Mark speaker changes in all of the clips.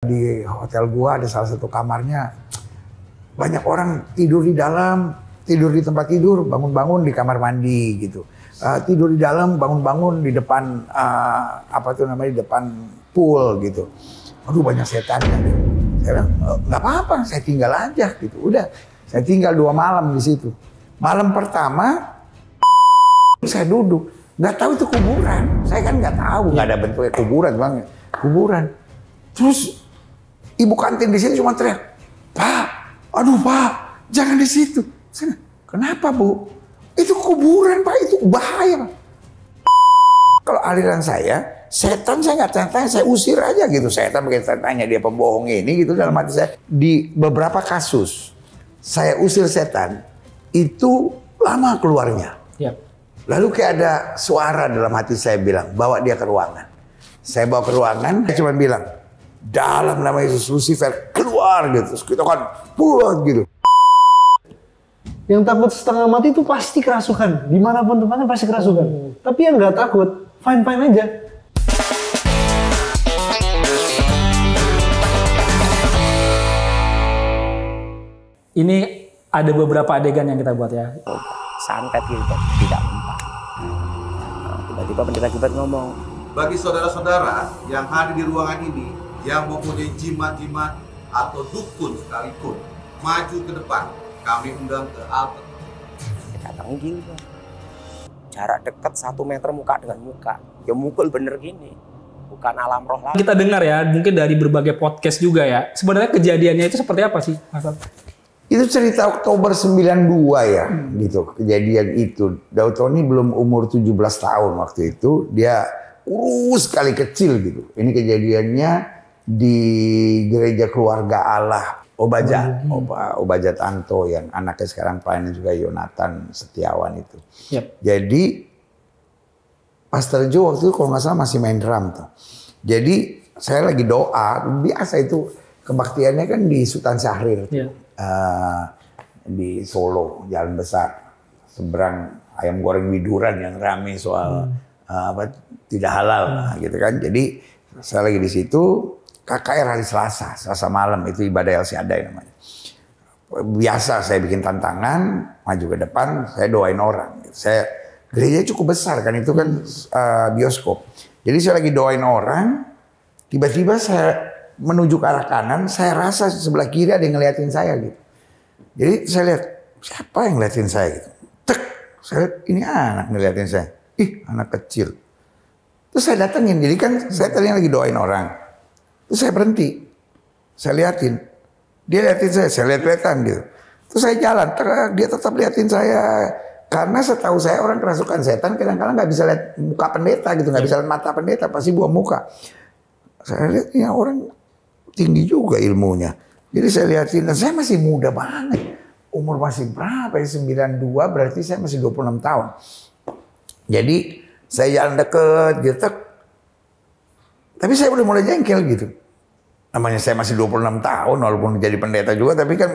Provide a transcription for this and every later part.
Speaker 1: Di hotel gua ada salah satu kamarnya, banyak orang tidur di dalam, tidur di tempat tidur, bangun-bangun di kamar mandi gitu. Tidur di dalam, bangun-bangun di depan di depan pool gitu. Aduh banyak setannya gitu. Saya bilang nggak apa-apa, saya tinggal aja gitu. Udah, saya tinggal 2 malam di situ. Malam pertama saya duduk, nggak tahu itu kuburan. Saya kan nggak tahu, nggak ada bentuknya kuburan bang, kuburan. Terus ibu kantin di sini cuma teriak, Pak, aduh Pak, jangan di situ. Saya, kenapa Bu? Itu kuburan Pak, itu bahaya Pak. Kalau aliran saya, setan saya nggak tanya, saya usir aja gitu. Setan pakai tanya dia pembohong ini gitu dalam hati saya. Di beberapa kasus, saya usir setan, itu lama keluarnya. Yep. Lalu kayak ada suara dalam hati saya bilang, bawa dia ke ruangan. Saya bawa ke ruangan, dia cuma bilang, dalam nama Yesus Lucifer keluar gitu. Terus kita kan pulang gitu.
Speaker 2: Yang takut setengah mati itu pasti kerasukan. Dimanapun tempatnya pasti kerasukan. Tapi yang nggak takut, fine-fine aja.
Speaker 3: Ini ada beberapa adegan yang kita buat ya.
Speaker 4: Santet gitu, tidak mempan. Tiba-tiba pendeta Gilbert ngomong,
Speaker 5: bagi saudara-saudara yang hadir di ruangan ini, yang mempunyai jimat-jimat atau dukun sekalipun, maju ke depan. Kami undang ke altar.
Speaker 4: Datang gini, jarak dekat 1 meter muka dengan muka. Ya mukul bener gini, bukan alam roh lagi.
Speaker 3: Kita dengar ya, mungkin dari berbagai podcast juga ya. Sebenarnya kejadiannya itu seperti apa sih, Mas?
Speaker 1: Itu cerita Oktober 92 ya, gitu. Kejadian itu. Daud Tony belum umur 17 tahun waktu itu. Dia kurus sekali kecil gitu. Ini kejadiannya di gereja keluarga Allah. Obaja Tanto yang anaknya sekarang pelayanan juga Yonatan Setiawan itu. Yep. Jadi Pastor Joe waktu itu kalau nggak salah masih main drum tuh. Jadi saya lagi doa, biasa itu kebaktiannya kan di Sultan Syahrir. Yep. Di Solo, Jalan Besar, seberang ayam goreng Widuran yang rame soal tidak halal gitu kan. Jadi saya lagi di situ. KKR hari Selasa malam itu ibadah El Shaddai namanya. Biasa saya bikin tantangan, maju ke depan, saya doain orang. Saya gereja cukup besar kan, itu kan bioskop. Jadi saya lagi doain orang, tiba-tiba saya menuju ke arah kanan, saya rasa sebelah kiri ada yang ngeliatin saya gitu. Jadi saya lihat, siapa yang ngeliatin saya gitu. Tek, saya lihat ini anak ngeliatin saya. Ih, anak kecil. Terus saya datengin, jadi kan saya tadi lagi doain orang. Terus saya berhenti, saya liatin, dia liatin saya lihat-lihatan gitu. Terus saya jalan, dia tetap liatin saya. Karena setahu saya orang kerasukan setan kadang-kadang nggak bisa lihat muka pendeta gitu, nggak bisa lihat mata pendeta, pasti buang muka. Saya lihat ya orang tinggi juga ilmunya. Jadi saya liatin, dan saya masih muda banget. Umur masih berapa ya, 92 berarti saya masih 26 tahun. Jadi saya jalan deket gitu. Tapi saya udah mulai jengkel gitu. Namanya saya masih 26 tahun walaupun jadi pendeta juga. Tapi kan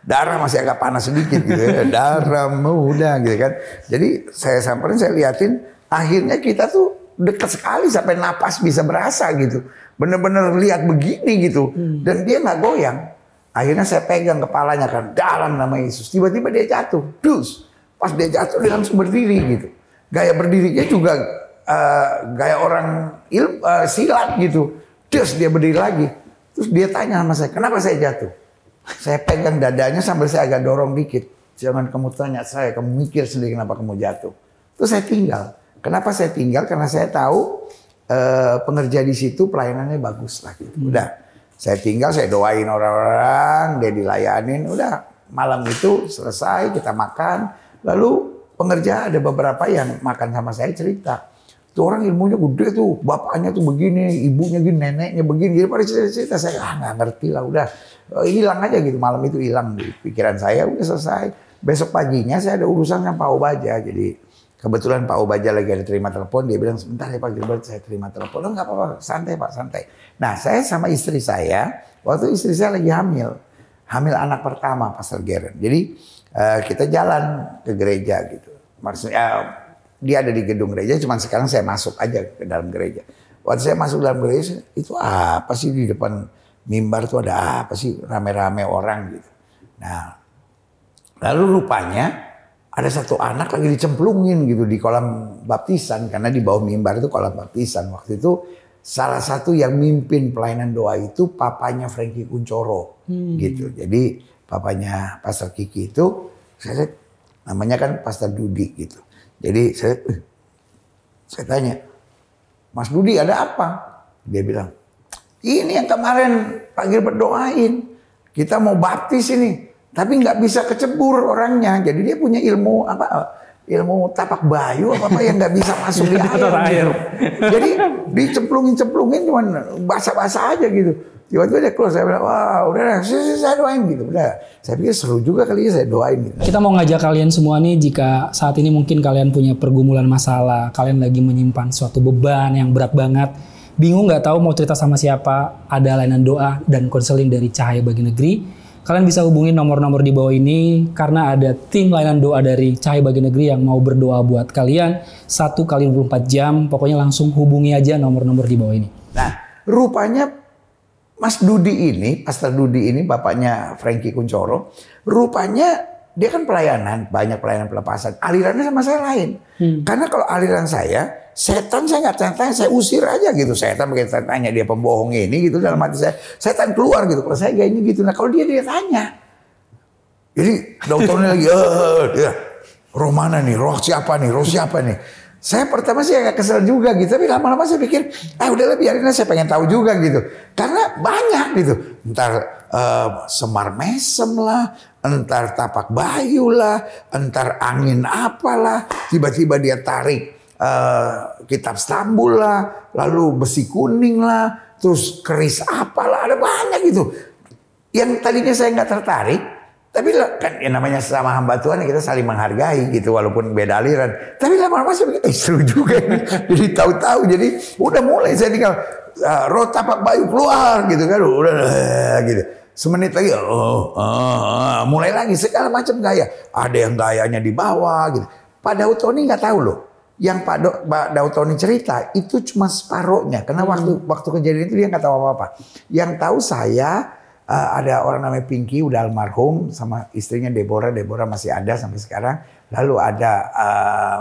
Speaker 1: darah masih agak panas sedikit gitu ya. Darah muda gitu kan. Jadi saya samperin, saya liatin. Akhirnya kita tuh dekat sekali sampai napas bisa berasa gitu. Bener-bener lihat begini gitu. Dan dia gak goyang. Akhirnya saya pegang kepalanya kan. Dalam nama Yesus. Tiba-tiba dia jatuh. Dus. Pas dia jatuh dia langsung berdiri gitu. Gaya berdirinya juga gaya orang silat gitu. Terus dia berdiri lagi. Terus dia tanya sama saya, kenapa saya jatuh? Saya pegang dadanya sambil saya agak dorong dikit. Jangan kamu tanya saya, kamu mikir sendiri kenapa kamu jatuh. Terus saya tinggal. Kenapa saya tinggal? Karena saya tahu pengerja di situ pelayanannya bagus lah gitu. Udah, saya tinggal, saya doain orang-orang, dia dilayanin. Udah, malam itu selesai, kita makan. Lalu pengerja ada beberapa yang makan sama saya cerita. Tuh orang ilmunya gede tuh, bapaknya tuh begini, ibunya gini, neneknya begini. Jadi pada cerita-cerita saya nggak ngerti lah, udah hilang aja gitu. Malam itu hilang di pikiran saya, udah selesai. Besok paginya saya ada urusan sama Pak Obaja. Jadi kebetulan Pak Obaja lagi ada terima telepon, dia bilang sebentar ya Pak Gilbert saya terima telepon. Oh nggak apa-apa, santai Pak, santai. Nah saya sama istri saya, waktu istri saya lagi hamil anak pertama Pastor Geren. Jadi kita jalan ke gereja gitu. Maksudnya dia ada di gedung gereja, cuman sekarang saya masuk aja ke dalam gereja. Waktu saya masuk dalam gereja, itu apa sih di depan mimbar tuh ada apa sih, rame-rame orang gitu. Nah, lalu rupanya ada satu anak lagi dicemplungin gitu di kolam baptisan, karena di bawah mimbar itu kolam baptisan. Waktu itu salah satu yang mimpin pelayanan doa itu papanya Frankie Kuncoro gitu. Jadi papanya Pastor Kiki itu, saya lihat namanya kan Pastor Dudi gitu. Jadi saya tanya, Mas Dudi ada apa? Dia bilang, ini yang kemarin Pak Gilbert doain, kita mau baptis ini. Tapi nggak bisa kecebur orangnya, jadi dia punya ilmu ilmu tapak bayu apa yang nggak bisa masuk di air. Jadi dicemplungin cuman basah-basah aja gitu. Tiba-tiba dia keluar, saya bilang, wah udah saya doain gitu. Udah, saya pikir seru juga kali ya saya doain gitu.
Speaker 3: Kita mau ngajak kalian semua nih, jika saat ini mungkin kalian punya pergumulan masalah, kalian lagi menyimpan suatu beban yang berat banget, bingung nggak tahu mau cerita sama siapa, ada layanan doa dan konseling dari Cahaya Bagi Negeri. Kalian bisa hubungi nomor-nomor di bawah ini karena ada tim layanan doa dari Cahaya Bagi Negeri yang mau berdoa buat kalian 1x24 jam. Pokoknya langsung hubungi aja nomor-nomor di bawah ini.
Speaker 1: Nah, rupanya Mas Dudi ini, Pastor Dudi ini, bapaknya Frankie Kuncoro, rupanya dia kan pelayanan, banyak pelayanan pelepasan. Alirannya sama saya lain. Karena kalau aliran saya, setan saya nggak tanya, saya usir aja gitu. Setan begitu tanya dia pembohong ini gitu dalam hati saya, setan keluar gitu. Kalau saya gayanya gitu. Nah kalau dia tanya, jadi dokternya lagi, dia, roh mana nih, roh siapa nih. Saya pertama sih agak kesel juga gitu, tapi lama-lama saya pikir, udahlah biarin aja, saya pengen tahu juga gitu. Karena banyak gitu, entar semar mesem lah, entar tapak bayu lah, entar angin apalah, tiba-tiba dia tarik kitab Stambul lah, lalu besi kuning lah, terus keris apalah, ada banyak gitu. Yang tadinya saya nggak tertarik, tapi kan ya namanya sama hamba Tuhan kita saling menghargai gitu, walaupun beda aliran. Tapi lama-lama saya pikir seru juga ini. Jadi tahu-tahu, jadi udah mulai saya tinggal roh tapak bayu keluar gitu kan, udah gitu. Semenit lagi, mulai lagi segala macam gaya. Ada yang gayanya di bawah gitu. Pak Daud Tony nggak tahu loh. Yang Pak Daud Tony cerita itu cuma separohnya. Karena waktu kejadian itu dia nggak tahu apa-apa. Yang tahu saya ada orang namanya Pinky udah almarhum sama istrinya Deborah masih ada sampai sekarang. Lalu ada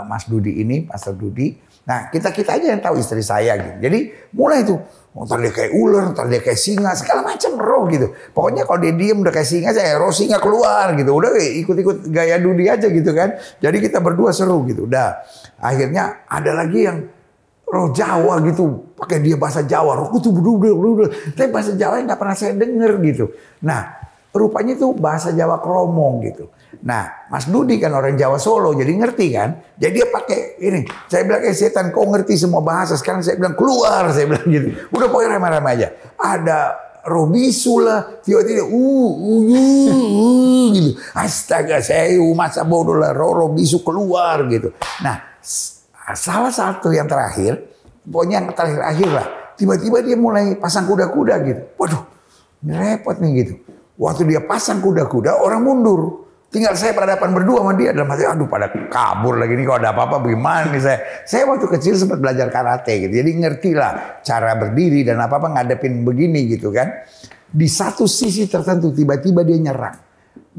Speaker 1: Mas Dudi ini, Pastor Dudi. Nah kita aja yang tahu istri saya gitu. Jadi mulai itu, ntar dia kayak ular, ntar dia kayak singa, segala macam roh gitu. Pokoknya kalau dia diem udah kayak singa, saya roh singa keluar gitu. Udah ikut-ikut gaya Dudi aja gitu kan. Jadi kita berdua seru gitu. Udah akhirnya ada lagi yang roh Jawa gitu, pakai dia bahasa Jawa, roh kutu tapi bahasa Jawa yang nggak pernah saya denger gitu. Nah, rupanya itu bahasa Jawa Kromong gitu. Nah, Mas Dudi kan orang Jawa Solo, jadi ngerti kan? Jadi dia pakai ini. Saya bilang, setan, kau ngerti semua bahasa. Sekarang saya bilang keluar, saya bilang gitu. Udah pokoknya ramai-ramai aja. Ada roh bisu lah, tiba-tiba gitu. Astaga, saya masa bodoh lah, roh bisu keluar gitu. Nah, salah satu yang terakhir, pokoknya yang terakhir lah, tiba-tiba dia mulai pasang kuda-kuda gitu. Waduh, ini repot nih gitu. Waktu dia pasang kuda-kuda, orang mundur. Tinggal saya berhadapan berdua sama dia. Dalam hati, aduh pada kabur lagi nih, kalau ada apa-apa bagaimana nih saya. Saya waktu kecil sempat belajar karate gitu. Jadi ngerti lah cara berdiri dan apa-apa ngadepin begini gitu kan. Di satu sisi tertentu tiba-tiba dia nyerang.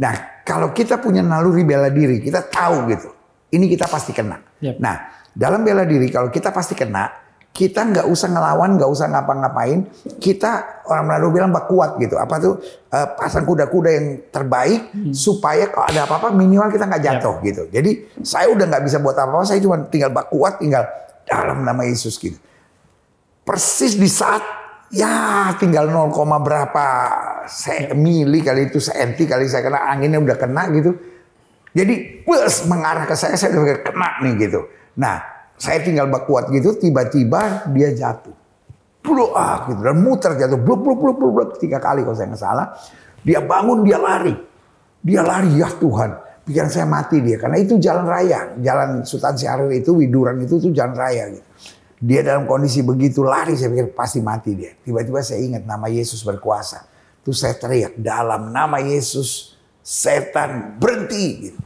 Speaker 1: Nah, kalau kita punya naluri bela diri, kita tahu gitu. Ini kita pasti kena. Yep. Nah, dalam bela diri kalau kita pasti kena, kita nggak usah ngelawan, nggak usah ngapa-ngapain. Kita orang Manado bilang bak kuat gitu. Apa tuh pasang kuda-kuda yang terbaik supaya kalau ada apa-apa minimal kita nggak jatuh gitu. Jadi saya udah nggak bisa buat apa-apa, saya cuma tinggal bak kuat, tinggal dalam nama Yesus gitu. Persis di saat ya tinggal 0, berapa mili kali itu senti kali saya kena, anginnya udah kena gitu. Jadi bus mengarah ke saya udah kena nih gitu. Nah, saya tinggal bak kuat gitu, tiba-tiba dia jatuh. Bluk gitu, dan muter jatuh. Bluk 3 kali kalau saya nggak salah. Dia bangun, dia lari. Dia lari, ya Tuhan. Pikiran saya mati dia. Karena itu jalan raya. Jalan Sultan Syahrir itu, Widuran itu jalan raya gitu. Dia dalam kondisi begitu lari, saya pikir pasti mati dia. Tiba-tiba saya ingat nama Yesus berkuasa. Terus saya teriak, dalam nama Yesus, setan berhenti gitu.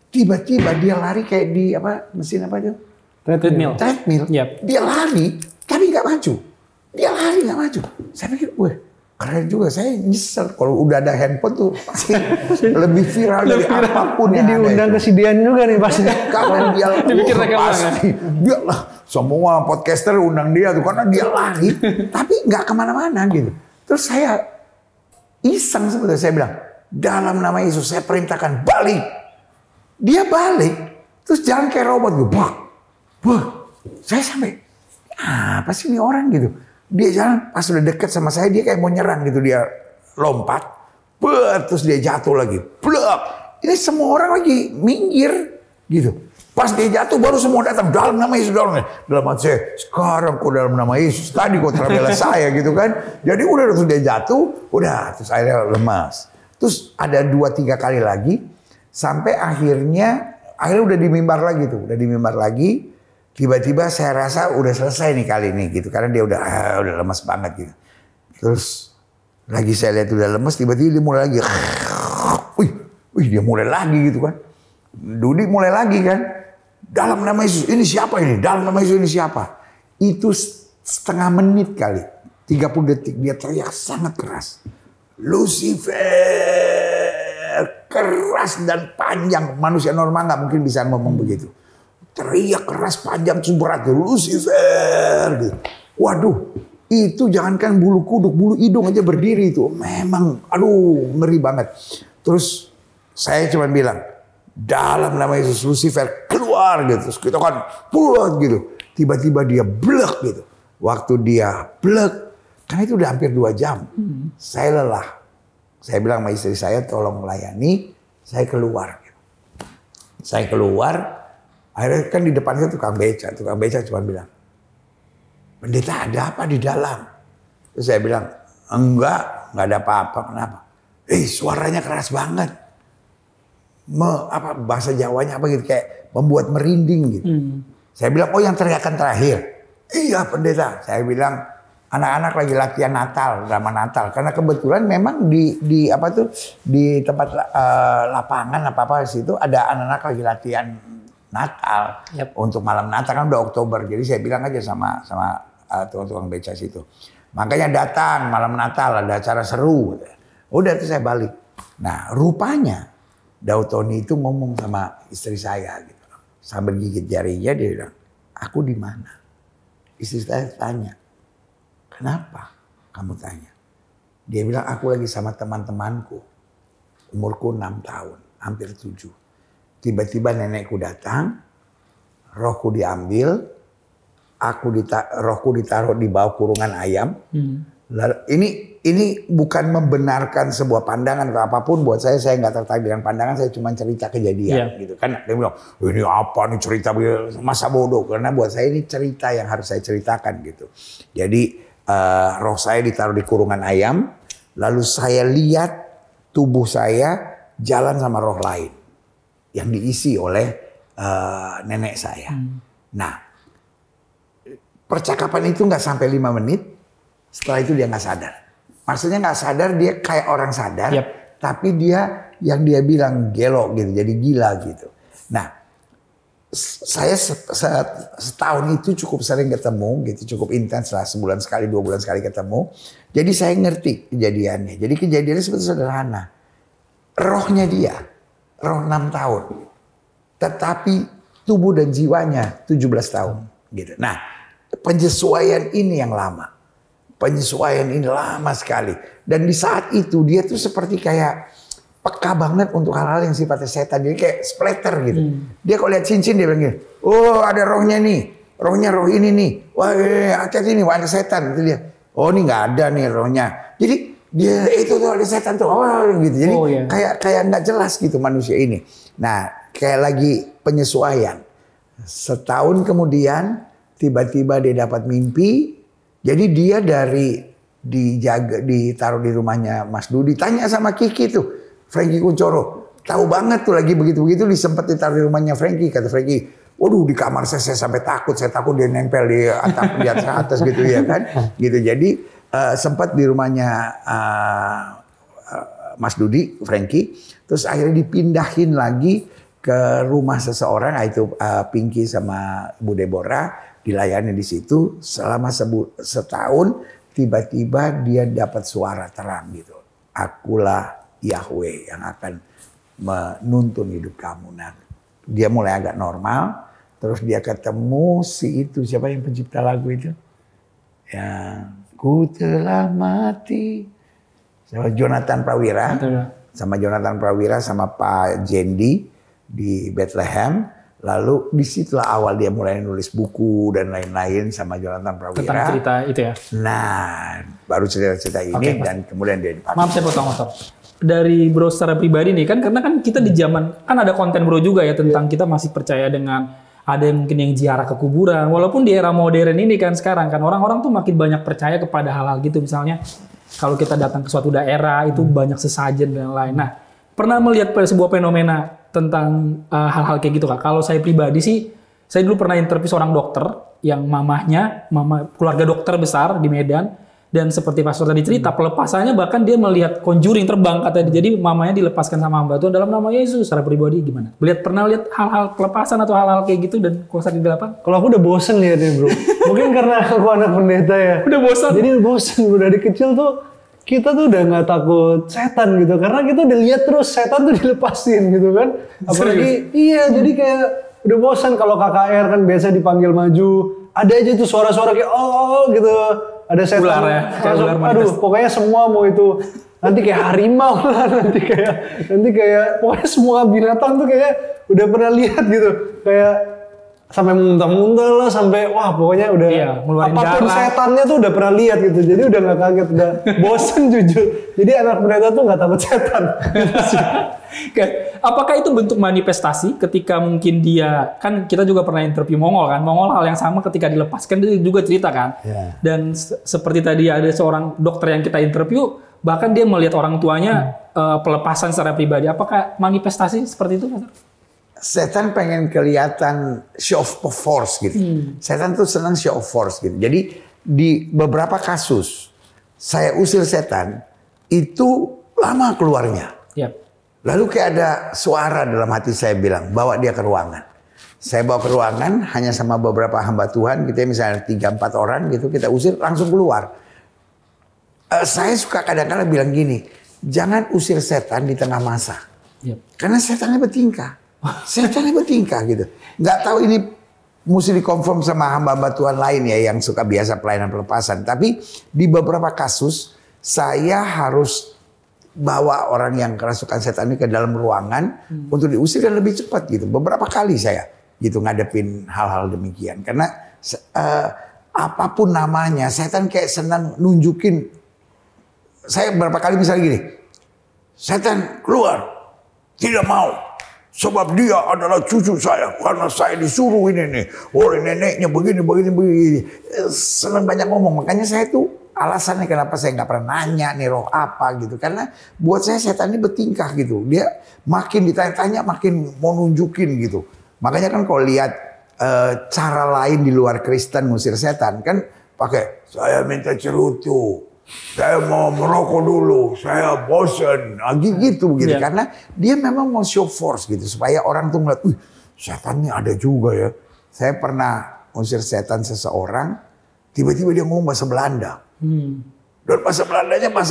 Speaker 1: Tiba-tiba dia lari kayak di mesin apa itu? Treadmill.
Speaker 3: Yep.
Speaker 1: Dia lari tapi nggak maju. Dia lari nggak maju. Saya pikir, wah Keren juga, saya nyesel kalau udah ada handphone tuh pasti lebih viral dari apapun yang ada.
Speaker 2: Diundang ke si Dian juga nih pasti.
Speaker 1: Karena dia pasti, dia lah semua podcaster undang dia tuh karena dia lari, tapi nggak kemana-mana gitu. Terus saya iseng sebetulnya, saya bilang dalam nama Yesus saya perintahkan balik. Dia balik, terus jalan kayak robot gitu, saya sampai apa sih ini orang gitu. Dia jalan, pas udah deket sama saya, dia kayak mau nyerang gitu. Dia lompat, terus dia jatuh lagi. Blok. Ini semua orang lagi minggir gitu. Pas dia jatuh, baru semua datang. Dalam nama Yesus, dalam hati saya, sekarang kok dalam nama Yesus. Tadi kok terbela saya gitu kan. Jadi udah terus dia jatuh, udah. Terus akhirnya lemas. Terus ada 2-3 kali lagi. Sampai akhirnya udah di mimbar lagi tuh. Udah di mimbar lagi. Tiba-tiba saya rasa udah selesai nih kali ini gitu. Karena dia udah lemas banget gitu. Terus lagi saya lihat udah lemas, tiba-tiba dia mulai lagi. Wih dia mulai lagi gitu kan. Dudi mulai lagi kan. Dalam nama Yesus, ini siapa ini? Dalam nama Yesus ini siapa? Itu setengah menit kali. 30 detik dia teriak sangat keras. Lucifer, keras dan panjang. Manusia normal nggak mungkin bisa ngomong begitu. Teriak keras panjang berat, Lucifer gitu. Waduh, itu jangankan bulu kuduk, bulu hidung aja berdiri itu. Memang aduh ngeri banget. Terus saya cuma bilang, dalam nama Yesus Lucifer keluar gitu. Terus kita kan pulang gitu. Tiba-tiba dia blek gitu. Waktu dia blek, karena itu udah hampir 2 jam. Saya lelah. Saya bilang sama istri saya, tolong melayani. Saya keluar. Gitu. Saya keluar. Akhirnya kan di depan saya tukang beca. Tukang beca cuma bilang, pendeta ada apa di dalam? Terus saya bilang, enggak ada apa-apa. Kenapa? Suaranya keras banget. Bahasa Jawanya apa gitu, kayak membuat merinding gitu. Saya bilang, oh yang teriakan terakhir. Iya pendeta. Saya bilang, anak-anak lagi latihan Natal, drama Natal. Karena kebetulan memang di tempat lapangan apa situ ada anak-anak lagi latihan Natal. Untuk malam Natal kan udah Oktober. Jadi saya bilang aja sama tukang beca situ. Makanya datang malam Natal ada acara seru. Udah itu saya balik. Nah rupanya Daud Tony itu ngomong sama istri saya gitu. Sambil gigit jarinya dia bilang, aku di mana? Istri saya tanya, kenapa kamu tanya? Dia bilang, aku lagi sama teman-temanku. Umurku 6 tahun, hampir 7. Tiba-tiba nenekku datang, rohku diambil, rohku ditaruh di bawah kurungan ayam. Lalu, ini bukan membenarkan sebuah pandangan atau apapun. Buat saya nggak tertarik dengan pandangan, saya cuma cerita kejadian gitu kan. Dia bilang, ini apa nih cerita masa bodoh? Karena buat saya ini cerita yang harus saya ceritakan gitu. Jadi roh saya ditaruh di kurungan ayam, lalu saya lihat tubuh saya jalan sama roh lain yang diisi oleh nenek saya. Nah, percakapan itu nggak sampai 5 menit. Setelah itu dia nggak sadar. Maksudnya nggak sadar, dia kayak orang sadar, tapi dia yang dia bilang gelo gitu, jadi gila gitu. Nah, saya setahun itu cukup sering ketemu gitu, cukup intens lah, sebulan sekali, 2 bulan sekali ketemu. Jadi saya ngerti kejadiannya. Jadi kejadiannya sebetulnya sederhana. Rohnya dia, roh 6 tahun, tetapi tubuh dan jiwanya 17 tahun. Gitu. Nah, penyesuaian ini yang lama. Penyesuaian ini lama sekali. Dan di saat itu dia tuh seperti kayak peka banget untuk hal-hal yang sifatnya setan. Jadi kayak splatter gitu. Dia kalau lihat cincin dia bilang gini, oh ada rohnya nih. Rohnya roh ini nih. Wah hati-hati nih, wah ada setan. Gitu dia. Oh ini gak ada nih rohnya. Jadi dia itu tuh ada setan tuh. Oh gitu. Jadi kayak gak jelas gitu manusia ini. Nah kayak lagi penyesuaian. Setahun kemudian tiba-tiba dia dapat mimpi. Jadi dia ditaruh di rumahnya Mas Dudi. Tanya sama Kiki tuh, Frankie Kuncoro. Tahu banget tuh lagi begitu-begitu disempet ditaruh di rumahnya Frankie. Kata Frankie, waduh di kamar saya sampai takut. Saya takut dia nempel di atap di atas gitu ya kan. Gitu. Jadi sempat di rumahnya Mas Dudi, Frankie. Terus akhirnya dipindahin lagi ke rumah seseorang, yaitu Pinky sama Bu Deborah. Dilayani di situ selama setahun tiba-tiba dia dapat suara terang gitu. Akulah Yahweh yang akan menuntun hidup kamu. Nah, dia mulai agak normal, terus dia ketemu si itu, siapa yang pencipta lagu itu? Yang ku telah mati. Sama Jonathan Prawira. Sama Jonathan Prawira sama Pak Jendi di Bethlehem. Lalu disitulah awal dia mulai nulis buku dan lain-lain sama Jonathan Prawira.
Speaker 3: Tentang cerita itu ya?
Speaker 1: Nah, baru cerita-cerita ini dan kemudian dia dipakai.
Speaker 3: Maaf saya potong motor. Dari Bro secara pribadi nih kan, karena kan kita di zaman kan ada konten Bro juga ya tentang kita masih percaya dengan ada yang mungkin yang ziarah ke kuburan. Walaupun di era modern ini kan sekarang kan orang-orang tuh makin banyak percaya kepada hal-hal gitu. Misalnya kalau kita datang ke suatu daerah itu banyak sesajen dan lain. Nah, pernah melihat sebuah fenomena tentang hal-hal kayak gitu Kak? Kalau saya pribadi sih, saya dulu pernah interview seorang dokter yang mama keluarga dokter besar di Medan. Dan seperti pastor tadi cerita, pelepasannya bahkan dia melihat conjuring terbang katanya. Jadi mamanya dilepaskan sama hamba Tuhan dalam nama Yesus. Secara pribadi gimana? Pernah lihat hal-hal pelepasan atau hal-hal kayak gitu dan kuasa kegelapan?
Speaker 2: Kalau aku udah bosen lihatnya bro. Mungkin karena aku anak pendeta ya.
Speaker 3: Udah bosan?
Speaker 2: Jadi bosen. Dari kecil tuh kita tuh udah nggak takut setan gitu. Karena kita udah lihat terus setan tuh dilepasin gitu kan. Apalagi iya jadi kayak udah bosan kalau KKR kan biasa dipanggil maju. Ada aja tuh suara-suara kayak oh gitu. Ada setan,
Speaker 3: ular ya,
Speaker 2: aduh pokoknya semua mau itu nanti kayak harimau lah, nanti kayak pokoknya semua binatang tuh kayak udah pernah lihat gitu, kayak sampai muntah-muntah lah, sampai wah pokoknya udah apapun setannya tuh udah pernah lihat gitu, jadi udah nggak kaget, udah bosen jujur. Jadi anak pendeta tuh nggak takut setan.
Speaker 3: Apakah itu bentuk manifestasi ketika mungkin dia, kan kita juga pernah interview Mongol kan, Mongol hal yang sama ketika dilepaskan dia juga cerita kan, dan seperti tadi ada seorang dokter yang kita interview, bahkan dia melihat orang tuanya pelepasan secara pribadi. Apakah manifestasi seperti itu Pastor?
Speaker 1: Setan pengen kelihatan show of force gitu. Setan tuh senang show of force gitu. Jadi di beberapa kasus saya usir setan itu lama keluarnya. Lalu kayak ada suara dalam hati saya bilang, bawa dia ke ruangan. Saya bawa ke ruangan hanya sama beberapa hamba Tuhan, kita misalnya 3-4 orang gitu, kita usir langsung keluar. Saya suka kadang-kadang bilang gini, jangan usir setan di tengah masa. Karena setannya bertingkah. Setannya bertingkah gitu. Nggak tahu ini mesti dikonfirm sama hamba-hamba Tuhan lain ya yang suka biasa pelayanan pelepasan. Tapi di beberapa kasus saya harus bawa orang yang kerasukan setan ini ke dalam ruangan untuk diusir dan lebih cepat gitu. Beberapa kali saya gitu ngadepin hal-hal demikian. Karena apapun namanya, setan kayak senang nunjukin. Saya berapa kali misalnya gini, setan keluar, tidak mau. Sebab dia adalah cucu saya, karena saya disuruh ini nih oleh neneknya begini. Senang banyak ngomong, makanya saya tuh alasannya kenapa saya nggak pernah nanya nih roh apa gitu, karena buat saya setan ini bertingkah gitu, dia makin ditanya-tanya makin mau nunjukin gitu. Makanya kan kalau lihat cara lain di luar Kristen ngusir setan kan pakai saya minta cerutu, saya mau merokok dulu, saya bosen, gitu. Karena dia memang mau show force gitu supaya orang tuh ngeliat, setan ini ada juga ya. Saya pernah ngusir setan seseorang, tiba-tiba dia ngomong bahasa Belanda. Dan bahasa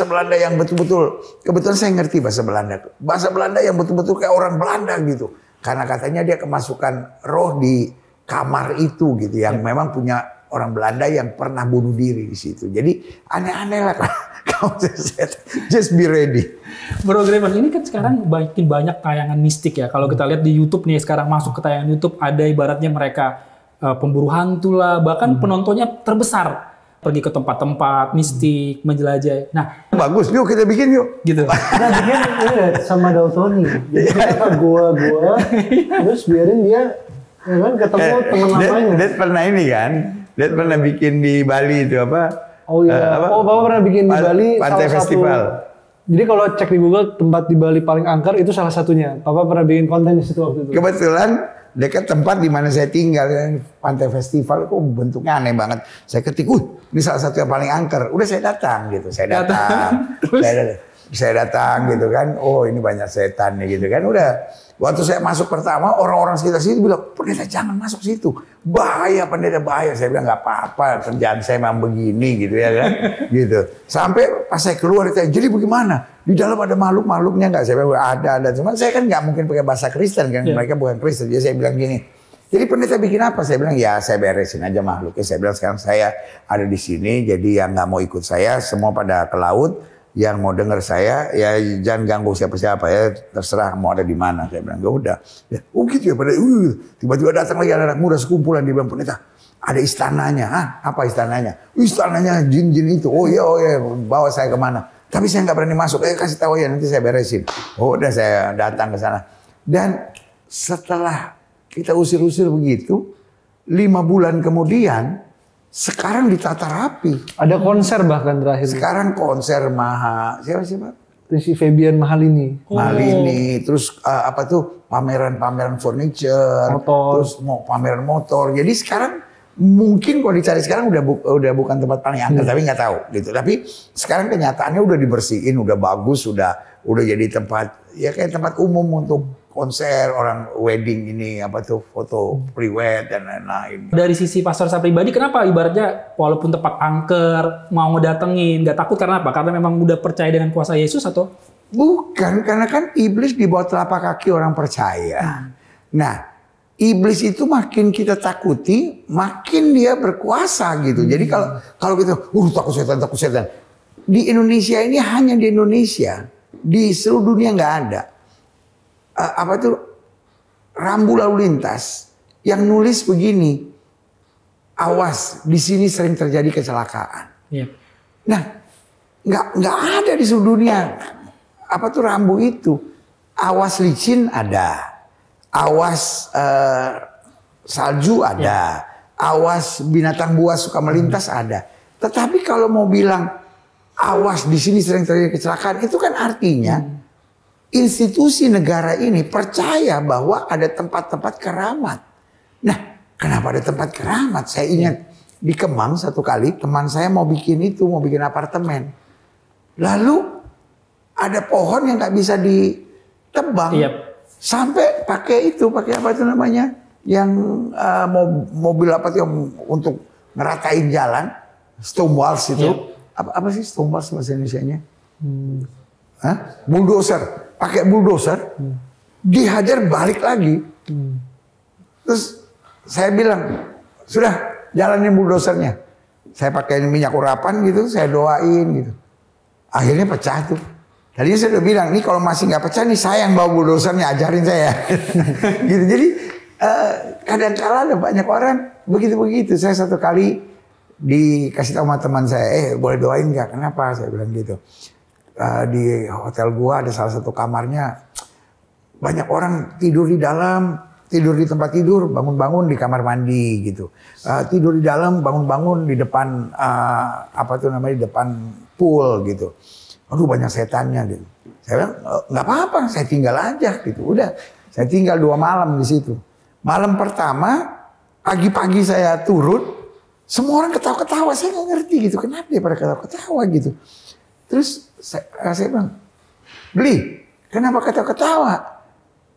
Speaker 1: Belanda yang betul-betul, kebetulan saya ngerti bahasa Belanda yang betul-betul kayak orang Belanda gitu. Karena katanya dia kemasukan roh di kamar itu gitu, yang memang punya orang Belanda yang pernah bunuh diri di situ. Jadi aneh-aneh lah kalau just be ready.
Speaker 3: Bro Greman, ini kan sekarang makin banyak tayangan mistik ya. Kalau kita lihat di YouTube nih sekarang masuk ke tayangan YouTube ada ibaratnya mereka pemburu hantu lah, bahkan penontonnya terbesar. Pergi ke tempat-tempat mistik, menjelajah. Nah,
Speaker 1: bagus, yuk kita bikin yuk.
Speaker 3: Gitu.
Speaker 2: Kita bikin sama Daltoni. Jadi kita ke gua-gua, terus biarin dia ya kan ketemu teman lamanya.
Speaker 1: Dad pernah ini kan, Dad pernah bikin di Bali itu apa?
Speaker 2: Oh iya, Bapak pernah bikin di Bali
Speaker 1: Pantai
Speaker 2: salah
Speaker 1: Festival.
Speaker 2: Jadi kalau cek di Google tempat di Bali paling angker itu salah satunya. Papa pernah bikin konten di situ waktu itu.
Speaker 1: Kebetulan dekat tempat di mana saya tinggal, Pantai Festival, kok bentuknya aneh banget. Saya ketik, ini salah satu yang paling angker. Udah saya datang gitu, saya datang gitu kan. Oh ini banyak setan nih gitu kan. Udah Waktu saya masuk pertama, orang-orang sekitar situ bilang, pendeta jangan masuk situ. Bahaya, pendeta bahaya. Saya bilang nggak apa-apa, kerjaan saya memang begini gitu ya kan. Gitu. Sampai pas saya keluar, jadi bagaimana? Di dalam ada makhluk-makhluknya nggak? Saya bilang ada. Cuma saya kan nggak mungkin pakai bahasa Kristen kan, mereka bukan Kristen. Jadi saya bilang gini, jadi pendeta bikin apa? Saya bilang ya saya beresin aja makhluknya. Saya bilang sekarang saya ada di sini, jadi yang nggak mau ikut saya semua pada ke laut. Yang mau dengar saya, ya jangan ganggu siapa-siapa ya, terserah mau ada di mana. Saya bilang, udah. Ya, gitu ya, tiba-tiba datang lagi anak muda sekumpulan, dia bilang, pendeta, ada istananya. Hah? Apa istananya? Istananya jin-jin itu. Oh iya, bawa saya kemana? Tapi saya nggak berani masuk. Kasih tahu ya, nanti saya beresin. Oh, udah saya datang ke sana. Dan setelah kita usir-usir begitu, 5 bulan kemudian, sekarang ditata rapi.
Speaker 2: Ada konser bahkan terakhir.
Speaker 1: Sekarang konser siapa?
Speaker 2: Si Fabian Mahalini.
Speaker 1: Mahalini, terus pameran furniture,
Speaker 2: motor.
Speaker 1: Terus mau pameran motor. Jadi sekarang mungkin kalau dicari sekarang udah bukan tempat paling angker, tapi nggak tahu gitu. Tapi sekarang kenyataannya udah dibersihin, udah bagus, udah jadi tempat ya kayak tempat umum untuk konser, orang wedding ini foto pre-wed dan lain-lain.
Speaker 3: Dari sisi pastor saya pribadi, kenapa ibaratnya walaupun tempat angker mau ngedatengin, nggak takut karena apa? Karena memang udah percaya dengan kuasa Yesus atau?
Speaker 1: Bukan, karena kan iblis di bawah telapak kaki orang percaya. Nah, iblis itu makin kita takuti, makin dia berkuasa gitu. Jadi kalau gitu, takut setan. Di Indonesia ini hanya di Indonesia, di seluruh dunia nggak ada. Rambu lalu lintas yang nulis begini, awas di sini sering terjadi kecelakaan.
Speaker 3: Yeah.
Speaker 1: Nah, nggak ada di seluruh dunia rambu itu. Awas licin ada, awas salju ada, awas binatang buas suka melintas ada. Tetapi kalau mau bilang awas di sini sering terjadi kecelakaan, itu kan artinya institusi negara ini percaya bahwa ada tempat-tempat keramat. Nah, kenapa ada tempat keramat? Saya ingat di Kemang satu kali teman saya mau bikin apartemen. Lalu ada pohon yang nggak bisa ditebang. Yep. Sampai pakai apa itu namanya? Yang mobil untuk ngeratain jalan, stone walls itu. Yep. Apa sih stone walls bahasa Indonesianya? Bulldozer. Pakai bulldozer, dihajar balik lagi. Terus saya bilang, sudah jalanin bulldozernya. Saya pakai minyak urapan gitu, saya doain gitu. Akhirnya pecah tuh. Tadinya saya udah bilang, nih kalau masih nggak pecah nih saya yang bawa bulldozernya, ajarin saya. Gitu. Jadi kadang-kala ada banyak orang begitu-begitu. Saya satu kali dikasih tahu sama teman saya, boleh doain nggak? Kenapa? Saya bilang gitu. Di hotel gua ada salah satu kamarnya banyak orang tidur di dalam, tidur di tempat tidur, bangun-bangun di kamar mandi gitu. Tidur di dalam, bangun-bangun di depan di depan pool gitu. Aduh banyak setannya gitu. Saya bilang nggak apa-apa, saya tinggal aja gitu. Udah, saya tinggal 2 malam di situ. Malam pertama pagi-pagi saya turun, semua orang ketawa-ketawa, saya nggak ngerti gitu. Kenapa dia pada ketawa-ketawa gitu? Terus saya bilang, Beli, kenapa ketawa-ketawa?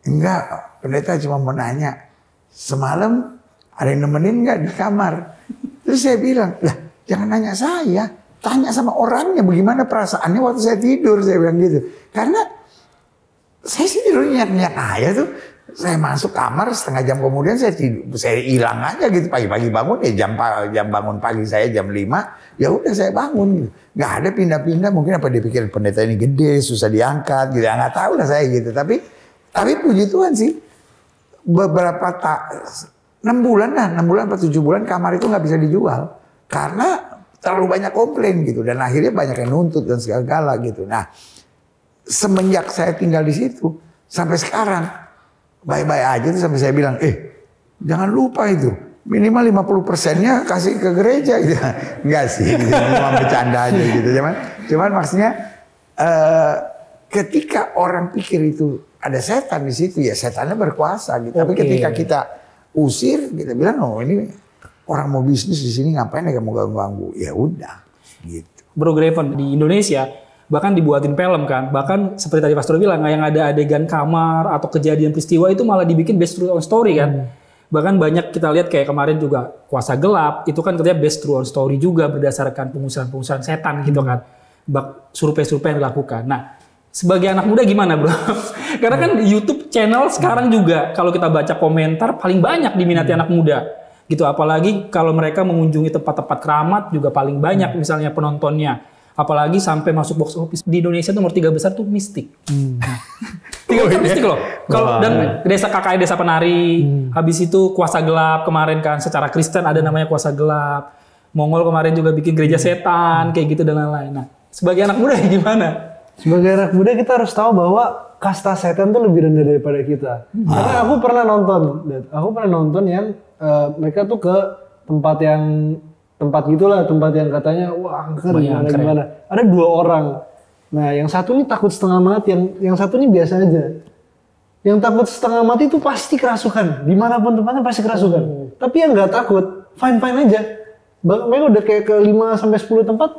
Speaker 1: Enggak, pendeta cuma mau nanya, semalam ada yang nemenin nggak di kamar? Terus saya bilang, lah jangan nanya saya, tanya sama orangnya bagaimana perasaannya waktu saya tidur, saya bilang gitu. Karena saya sih tidur nyenyak-nyenyak aja tuh. Saya masuk kamar, setengah jam kemudian saya hilang aja gitu. Pagi-pagi bangun ya jam bangun pagi saya jam 5, ya udah saya bangun gitu. Nggak ada pindah-pindah, mungkin apa dia pikir pendeta ini gede, susah diangkat gitu. Nggak tahu lah saya gitu. Tapi puji Tuhan sih, beberapa 6 bulan atau 7 bulan kamar itu nggak bisa dijual. Karena terlalu banyak komplain gitu. Dan akhirnya banyak yang nuntut dan segala gitu. Nah, semenjak saya tinggal di situ, sampai sekarang, baik-baik aja tuh sampai saya bilang, jangan lupa itu. Minimal 50%-nya kasih ke gereja gitu. Enggak sih, cuma bercanda aja gitu. Cuman maksudnya ketika orang pikir itu ada setan di situ, ya setannya berkuasa gitu. Tapi ketika kita usir, kita bilang, oh ini orang mau bisnis di sini ngapain ya mau ganggu-ganggu. Ya udah gitu.
Speaker 3: Bro Graven, di Indonesia bahkan dibuatin film kan. Bahkan seperti tadi Pastor bilang, yang ada adegan kamar atau kejadian peristiwa itu malah dibikin based true on story kan. Bahkan banyak kita lihat kayak kemarin juga Kuasa Gelap, itu kan katanya based true on story juga berdasarkan pengusiran setan gitu kan. Survei-survei yang dilakukan. Nah, sebagai anak muda gimana bro? Karena kan di YouTube channel sekarang juga kalau kita baca komentar paling banyak diminati anak muda. Gitu, apalagi kalau mereka mengunjungi tempat-tempat keramat juga paling banyak misalnya penontonnya. Apalagi sampai masuk box office di Indonesia nomor 3 besar tuh Mistik. 3 besar Mistik loh. Kalau dan Desa KKN Desa Penari, habis itu Kuasa Gelap kemarin kan secara Kristen ada namanya Kuasa Gelap. Mongol kemarin juga bikin Gereja Setan kayak gitu dan lain-lain. Nah, sebagai anak muda gimana? Sebagai anak muda kita harus tahu bahwa kasta setan tuh lebih rendah daripada kita. Karena aku pernah nonton yang mereka tuh ke tempat gitulah, tempat yang katanya wah angker gimana. Ada 2 orang. Nah, yang satu ini takut setengah mati, yang satu ini biasa aja. Yang takut setengah mati itu pasti kerasukan. Dimanapun tempatnya pasti kerasukan. Tapi yang nggak takut, fine-fine aja. Mereka udah kayak ke 5 sampai 10 tempat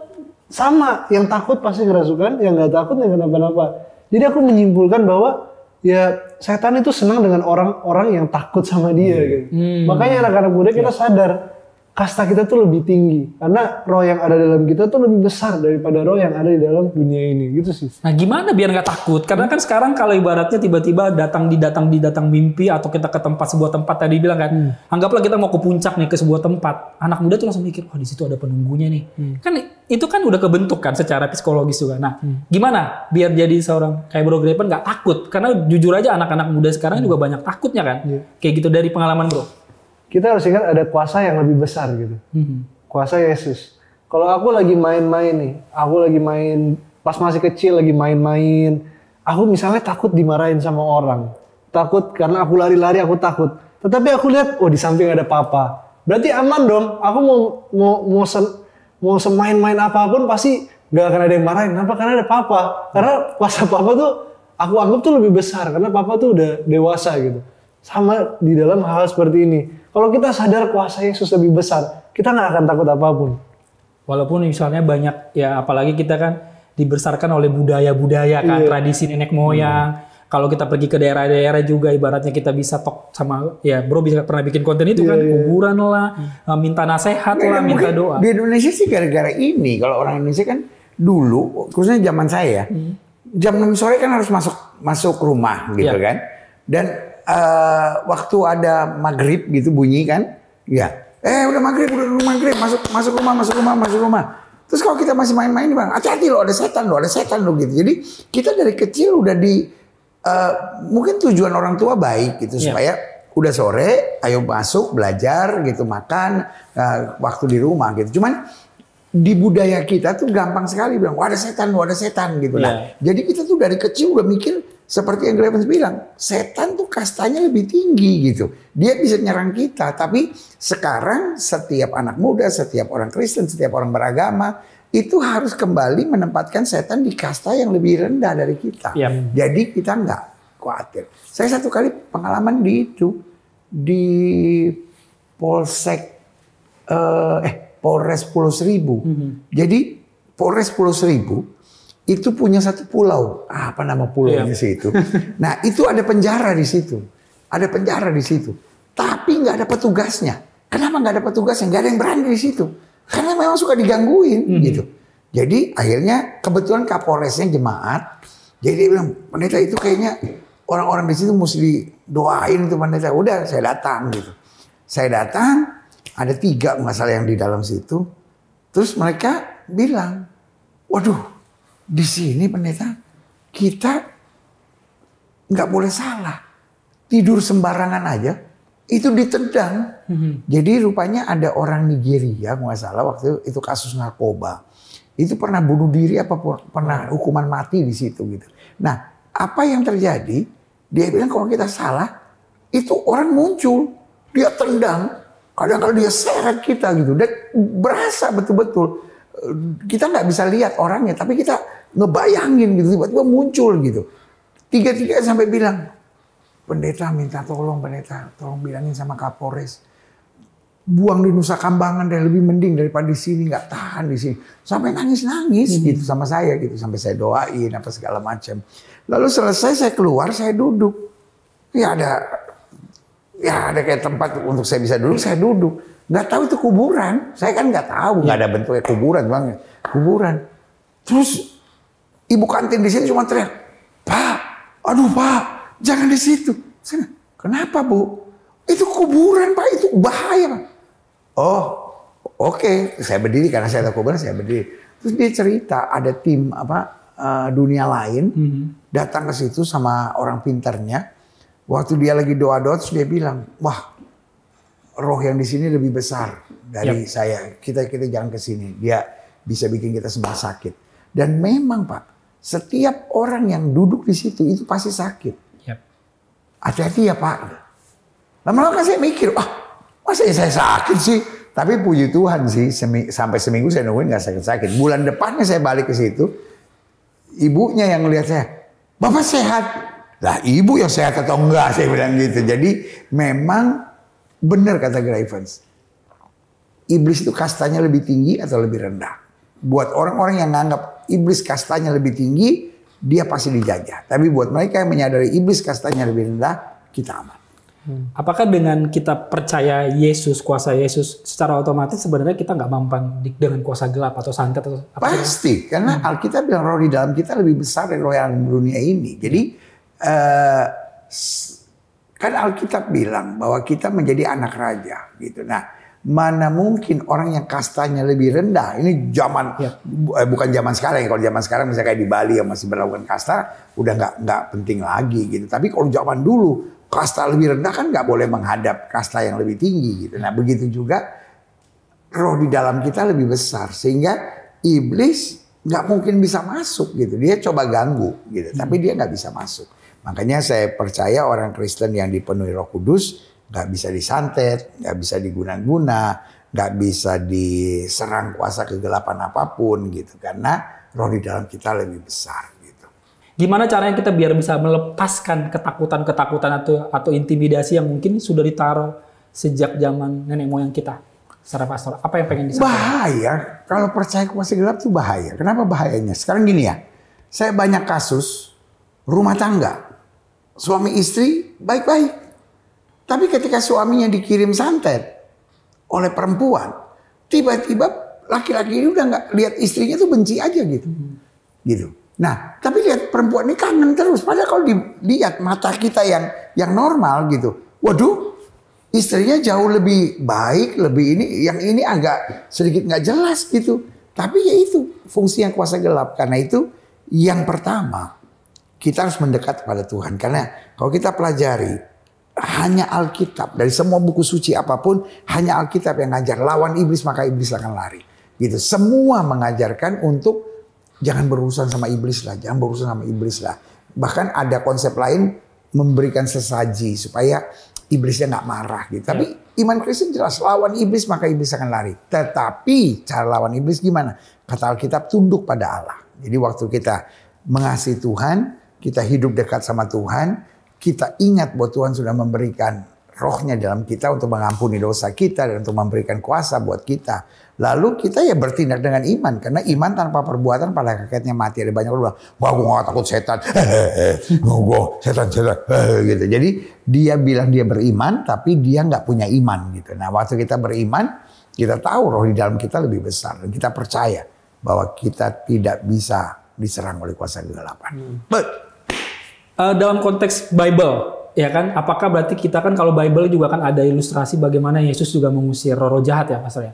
Speaker 3: sama. Yang takut pasti kerasukan, yang nggak takut nggak kenapa-napa. Jadi aku menyimpulkan bahwa ya setan itu senang dengan orang-orang yang takut sama dia gitu. Makanya anak-anak muda kita sadar kasta kita tuh lebih tinggi karena roh yang ada dalam kita tuh lebih besar daripada roh yang ada di dalam dunia ini gitu sih. Nah, gimana biar nggak takut? Karena kan sekarang kalau ibaratnya tiba-tiba datang mimpi atau kita ke sebuah tempat tadi bilang kan, anggaplah kita mau ke puncak nih ke sebuah tempat, anak muda tuh langsung mikir, oh di situ ada penunggunya nih. Kan itu kan udah kebentuk kan secara psikologis juga. Nah, gimana biar jadi seorang kayak Bro Grepen nggak takut? Karena jujur aja anak-anak muda sekarang juga banyak takutnya kan. Kayak gitu dari pengalaman Bro. Kita harus ingat ada kuasa yang lebih besar gitu. Kuasa Yesus. Kalau aku lagi main-main nih, pas masih kecil lagi main-main, aku misalnya takut dimarahin sama orang. Takut karena aku lari-lari, aku takut. Tetapi aku lihat, oh di samping ada papa. Berarti aman dong, aku mau semain-main apapun pasti gak akan ada yang marahin. Kenapa? Karena ada papa. Karena kuasa papa tuh, aku anggap tuh lebih besar. Karena papa tuh udah dewasa gitu. Sama di dalam hal seperti ini. Kalau kita sadar kuasa Yesus lebih besar, kita nggak akan takut apapun. Walaupun misalnya banyak, ya apalagi kita kan dibesarkan oleh budaya-budaya kan, tradisi nenek moyang. Kalau kita pergi ke daerah-daerah juga, ibaratnya kita bisa talk sama, ya bro bisa pernah bikin konten itu kan, kuburan lah, minta nasihat lah, minta doa. Di Indonesia sih gara-gara ini, kalau orang Indonesia kan dulu, khususnya zaman saya, jam 6 sore kan harus masuk rumah gitu kan. Dan waktu ada maghrib gitu bunyi kan, ya, udah maghrib, masuk rumah. Terus kalau kita masih main-main bang, hati-hati lo ada setan lo gitu. Jadi kita dari kecil udah mungkin tujuan orang tua baik gitu supaya udah sore, ayo masuk belajar gitu, makan waktu di rumah gitu. Cuman di budaya kita tuh gampang sekali bilang, wah ada setan gitu. Nah, jadi kita tuh dari kecil udah mikir seperti yang Grepen bilang, setan tuh kastanya lebih tinggi gitu. Dia bisa nyerang kita, tapi sekarang setiap anak muda, setiap orang Kristen, setiap orang beragama itu harus kembali menempatkan setan di kasta yang lebih rendah dari kita. Jadi kita nggak khawatir. Saya satu kali pengalaman di Polres Pulau Seribu. Jadi Polres Pulau Seribu itu punya satu pulau. Apa nama pulaunya sih itu? Nah, itu ada penjara di situ. Tapi nggak ada petugasnya. Kenapa nggak ada petugasnya? Nggak ada yang berani di situ. Karena memang suka digangguin gitu. Jadi akhirnya kebetulan Kapolresnya jemaat. Jadi dia bilang, pendeta itu kayaknya orang-orang di situ mesti doain itu pendeta. Udah saya datang gitu. Saya datang, ada 3 masalah yang di dalam situ. Terus mereka bilang, waduh, di sini pendeta kita nggak boleh salah, tidur sembarangan aja itu ditendang. Jadi rupanya ada orang Nigeria nggak salah waktu itu kasus narkoba itu pernah bunuh diri apa pernah hukuman mati di situ gitu. Nah apa yang terjadi, dia bilang kalau kita salah itu orang muncul, dia tendang, kadang-kadang dia seret kita gitu dan berasa betul-betul. Kita nggak bisa lihat orangnya, tapi kita ngebayangin gitu, tiba-tiba muncul gitu. 3 sampai bilang, pendeta minta tolong, pendeta tolong bilangin sama Kapolres,
Speaker 1: buang di Nusa Kambangan dan lebih mending daripada di sini, nggak tahan di sini. Sampai nangis-nangis gitu sama saya gitu, sampai saya doain apa segala macam. Lalu selesai saya keluar, saya duduk. Ya ada kayak tempat untuk saya bisa duduk, saya duduk. Nggak tahu itu kuburan, saya kan nggak tahu, nggak ada bentuknya kuburan banget, kuburan. Terus ibu kantin di sini cuma teriak, "Pak, aduh Pak, jangan di situ." Saya, "Kenapa Bu?" "Itu kuburan Pak, itu bahaya Pak." "Oh, oke." Saya berdiri karena saya tahu kuburan, saya berdiri. Terus dia cerita ada tim dunia lain datang ke situ sama orang pintarnya. Waktu dia lagi doa-doa, terus dia bilang, "Wah, roh yang di sini lebih besar dari saya. Kita jangan ke sini. Dia bisa bikin kita semua sakit." Dan memang Pak, setiap orang yang duduk di situ itu pasti sakit. Hati-hati ya Pak. Lama-lama saya mikir, masa saya sakit sih? Tapi puji Tuhan sih, sampai seminggu saya nungguin gak sakit-sakit. Bulan depannya saya balik ke situ, ibunya yang ngelihat saya, "Bapak sehat." Lah ibu yang sehat atau enggak, saya bilang gitu. Jadi memang benar kata Gravens. Iblis itu kastanya lebih tinggi atau lebih rendah. Buat orang-orang yang menganggap iblis kastanya lebih tinggi, dia pasti dijajah. Tapi buat mereka yang menyadari iblis kastanya lebih rendah, kita aman.
Speaker 3: Apakah dengan kita percaya Yesus, kuasa Yesus, secara otomatis sebenarnya kita nggak mampan dengan kuasa gelap atau santet atau apa?
Speaker 1: Pasti, karena Alkitab bilang roh di dalam kita lebih besar dari roh yang dunia ini. Jadi kan Alkitab bilang bahwa kita menjadi anak raja, gitu. Nah, mana mungkin orang yang kastanya lebih rendah? Ini zaman bukan zaman sekarang. Kalau zaman sekarang misalnya kayak di Bali yang masih berlakukan kasta, udah nggak penting lagi, gitu. Tapi kalau zaman dulu kasta lebih rendah kan nggak boleh menghadap kasta yang lebih tinggi, gitu. Nah, begitu juga roh di dalam kita lebih besar sehingga iblis nggak mungkin bisa masuk, gitu. Dia coba ganggu, gitu. Tapi dia nggak bisa masuk. Makanya saya percaya orang Kristen yang dipenuhi Roh Kudus nggak bisa disantet, nggak bisa diguna-guna, nggak bisa diserang kuasa kegelapan apapun, gitu. Karena roh di dalam kita lebih besar, gitu.
Speaker 3: Gimana caranya kita biar bisa melepaskan ketakutan-ketakutan atau intimidasi yang mungkin sudah ditaruh sejak zaman nenek moyang kita? Secara pastor, apa yang pengen disampaikan?
Speaker 1: Bahaya, kalau percaya kuasa gelap itu bahaya. Kenapa bahayanya? Sekarang gini ya, saya banyak kasus rumah tangga. Suami istri baik-baik. Tapi ketika suaminya dikirim santet oleh perempuan, tiba-tiba laki-laki ini udah nggak lihat istrinya tuh benci aja gitu. Gitu. Nah, tapi lihat perempuan ini kangen terus. Padahal kalau dilihat mata kita yang normal gitu. Waduh, istrinya jauh lebih baik, lebih ini, yang ini agak sedikit nggak jelas gitu. Tapi ya itu fungsinya kuasa gelap. Karena itu yang pertama, kita harus mendekat kepada Tuhan. Karena kalau kita pelajari, hanya Alkitab, dari semua buku suci apapun, hanya Alkitab yang ngajar. Lawan iblis maka iblis akan lari. Gitu. Semua mengajarkan untuk jangan berurusan sama iblis lah. Jangan berurusan sama iblis lah. Bahkan ada konsep lain, memberikan sesaji supaya iblisnya nggak marah gitu. Tapi iman Kristen jelas, lawan iblis maka iblis akan lari. Tetapi cara lawan iblis gimana? Kata Alkitab, tunduk pada Allah. Jadi waktu kita mengasihi Tuhan, kita hidup dekat sama Tuhan, kita ingat bahwa Tuhan sudah memberikan rohnya dalam kita untuk mengampuni dosa kita dan untuk memberikan kuasa buat kita. Lalu kita ya bertindak dengan iman. Karena iman tanpa perbuatan pada hakikatnya mati. Ada banyak orang bilang, wah gue gak takut setan. Gue setan. Gitu. Jadi dia bilang dia beriman tapi dia gak punya iman. Gitu. Nah waktu kita beriman, kita tahu roh di dalam kita lebih besar. Dan kita percaya bahwa kita tidak bisa diserang oleh kuasa kegelapan.
Speaker 3: Dalam konteks Bible, ya kan? Apakah berarti kita kan kalau Bible juga kan ada ilustrasi bagaimana Yesus juga mengusir roh-roh jahat ya, Pastor ya?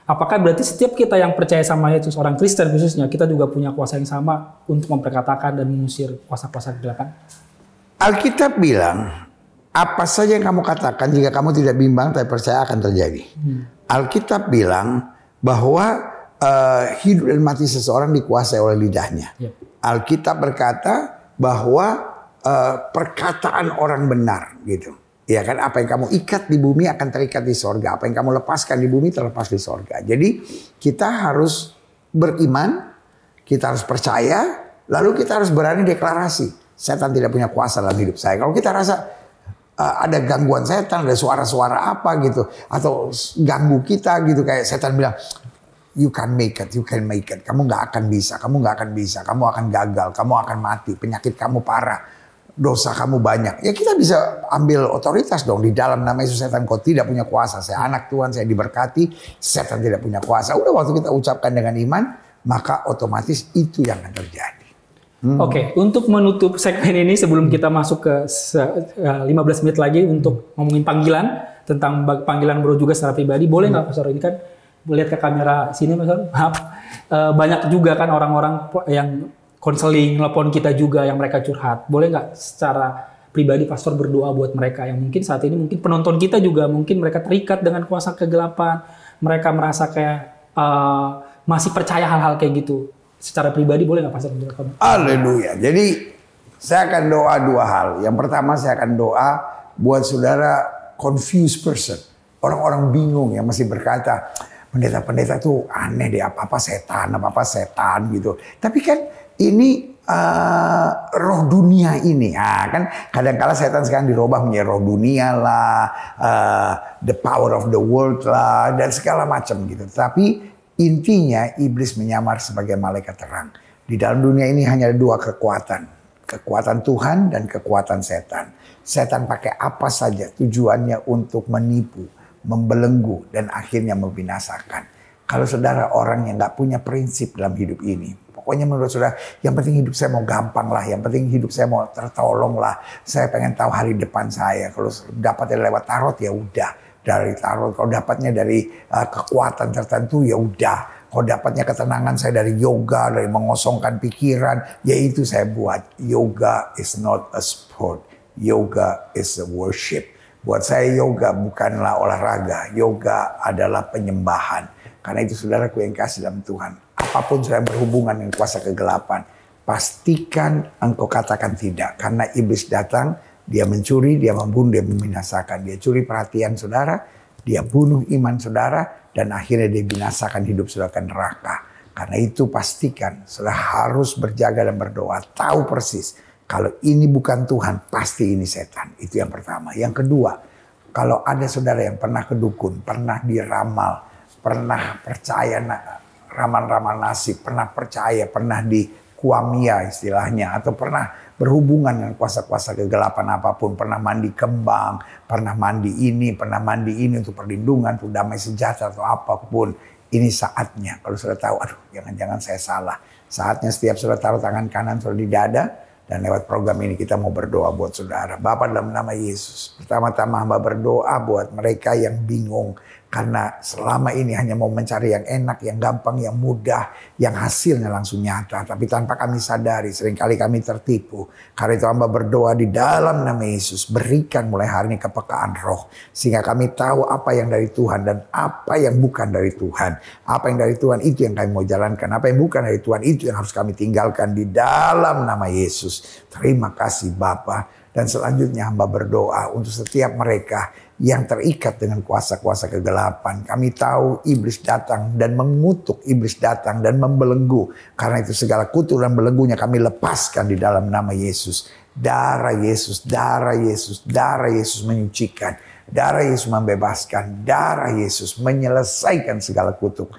Speaker 3: Apakah berarti setiap kita yang percaya sama Yesus, orang Kristen khususnya, kita juga punya kuasa yang sama untuk memperkatakan dan mengusir kuasa-kuasa kegelapan?
Speaker 1: Alkitab bilang, apa saja yang kamu katakan jika kamu tidak bimbang tapi percaya akan terjadi. Alkitab bilang bahwa hidup dan mati seseorang dikuasai oleh lidahnya. Alkitab berkata bahwa perkataan orang benar gitu. Ya kan, apa yang kamu ikat di bumi akan terikat di sorga. Apa yang kamu lepaskan di bumi terlepas di sorga. Jadi kita harus beriman, kita harus percaya, lalu kita harus berani deklarasi. Setan tidak punya kuasa dalam hidup saya. Kalau kita rasa ada gangguan setan, ada suara-suara apa gitu, atau ganggu kita gitu, kayak setan bilang, you can make it, kamu nggak akan bisa, kamu akan gagal, kamu akan mati, penyakit kamu parah, dosa kamu banyak. Ya kita bisa ambil otoritas dong di dalam nama Yesus. Setan, kau tidak punya kuasa, saya anak Tuhan, saya diberkati, setan tidak punya kuasa. Udah, waktu kita ucapkan dengan iman, maka otomatis itu yang akan terjadi.
Speaker 3: Oke, untuk menutup segmen ini sebelum kita masuk ke 15 menit lagi untuk ngomongin panggilan, tentang panggilan bro juga secara pribadi, boleh nggak Pastor? Ini kan lihat ke kamera sini Pastor. Maaf, banyak juga kan orang-orang yang konseling, telepon kita juga yang mereka curhat. Boleh nggak secara pribadi Pastor berdoa buat mereka yang mungkin saat ini, mungkin penonton kita juga mungkin mereka terikat dengan kuasa kegelapan, mereka merasa kayak masih percaya hal-hal kayak gitu. Secara pribadi boleh nggak Pastor?
Speaker 1: Haleluya. Jadi saya akan doa dua hal. Yang pertama, saya akan doa buat saudara confused person, orang-orang bingung yang masih berkata, pendeta-pendeta tuh aneh deh, apa-apa setan gitu. Tapi kan ini roh dunia ini, kan kadang-kala setan sekarang dirubah menjadi roh dunia lah, the power of the world lah, dan segala macam gitu. Tapi intinya iblis menyamar sebagai malaikat terang. Di dalam dunia ini hanya ada dua kekuatan. Kekuatan Tuhan dan kekuatan setan. Setan pakai apa saja tujuannya untuk menipu, membelenggu, dan akhirnya membinasakan. Kalau saudara orang yang gak punya prinsip dalam hidup ini, pokoknya menurut saudara, yang penting hidup saya mau gampang lah, yang penting hidup saya mau tertolong lah, saya pengen tahu hari depan saya. Kalau dapatnya lewat tarot ya udah. Dari tarot, kalau dapatnya dari kekuatan tertentu ya udah. Kalau dapatnya ketenangan saya dari yoga, dari mengosongkan pikiran, ya itu saya buat. Yoga is not a sport, yoga is a worship. Buat saya yoga bukanlah olahraga, yoga adalah penyembahan. Karena itu saudaraku yang kasih dalam Tuhan, apapun saya berhubungan dengan kuasa kegelapan, pastikan engkau katakan tidak. Karena iblis datang, dia mencuri, dia membunuh, dia membinasakan. Dia curi perhatian saudara, dia bunuh iman saudara, dan akhirnya dia binasakan hidup saudara ke neraka. Karena itu pastikan saudara harus berjaga dan berdoa. Tahu persis, kalau ini bukan Tuhan, pasti ini setan. Itu yang pertama. Yang kedua, kalau ada saudara yang pernah kedukun, pernah diramal, pernah percaya ramal-ramal nasib, pernah percaya, pernah di kuamia istilahnya, atau pernah berhubungan dengan kuasa-kuasa kegelapan apapun, pernah mandi kembang, pernah mandi ini untuk perlindungan, untuk damai sejahtera atau apapun, ini saatnya. Kalau sudah tahu, aduh jangan-jangan saya salah, saatnya setiap saudara taruh tangan kanan saudara di dada, dan lewat program ini kita mau berdoa buat saudara. Bapa dalam nama Yesus, pertama-tama hamba berdoa buat mereka yang bingung, karena selama ini hanya mau mencari yang enak, yang gampang, yang mudah, yang hasilnya langsung nyata. Tapi tanpa kami sadari, seringkali kami tertipu. Karena itu hamba berdoa di dalam nama Yesus, berikan mulai hari ini kepekaan roh. Sehingga kami tahu apa yang dari Tuhan dan apa yang bukan dari Tuhan. Apa yang dari Tuhan itu yang kami mau jalankan. Apa yang bukan dari Tuhan itu yang harus kami tinggalkan di dalam nama Yesus. Terima kasih Bapa. Dan selanjutnya hamba berdoa untuk setiap mereka yang terikat dengan kuasa-kuasa kegelapan. Kami tahu iblis datang dan mengutuk, iblis datang dan membelenggu. Karena itu segala kutuk dan belenggunya kami lepaskan di dalam nama Yesus. Darah Yesus, darah Yesus, darah Yesus menyucikan. Darah Yesus membebaskan. Darah Yesus menyelesaikan segala kutuk,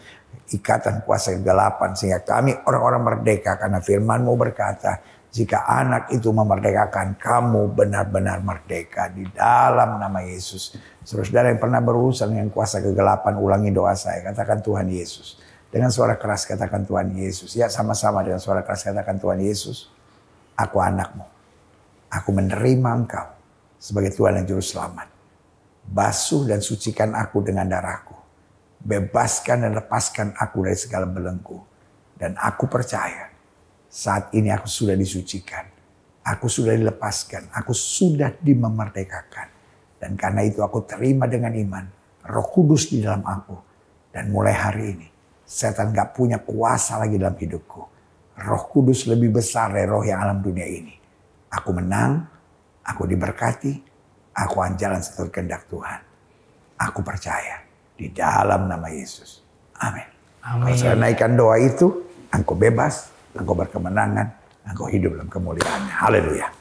Speaker 1: ikatan kuasa kegelapan. Sehingga kami orang-orang merdeka, karena firman-Mu berkata, jika anak itu memerdekakan, kamu benar-benar merdeka di dalam nama Yesus. Saudara yang pernah berurusan dengan kuasa kegelapan, ulangi doa saya. Katakan Tuhan Yesus. Dengan suara keras katakan Tuhan Yesus. Ya, sama-sama dengan suara keras katakan Tuhan Yesus. Aku anakmu. Aku menerima Engkau sebagai Tuhan dan Juru Selamat. Basuh dan sucikan aku dengan darahku. Bebaskan dan lepaskan aku dari segala belenggu. Dan aku percaya, saat ini aku sudah disucikan. Aku sudah dilepaskan. Aku sudah dimerdekakan. Dan karena itu aku terima dengan iman Roh Kudus di dalam aku. Dan mulai hari ini setan gak punya kuasa lagi dalam hidupku. Roh Kudus lebih besar dari roh yang alam dunia ini. Aku menang. Aku diberkati. Aku akan jalan seturut kehendak Tuhan. Aku percaya di dalam nama Yesus. Amin. Kalau saya naikkan doa itu, engkau bebas. Engkau berkemenangan, engkau hidup dalam kemuliaan. Haleluya.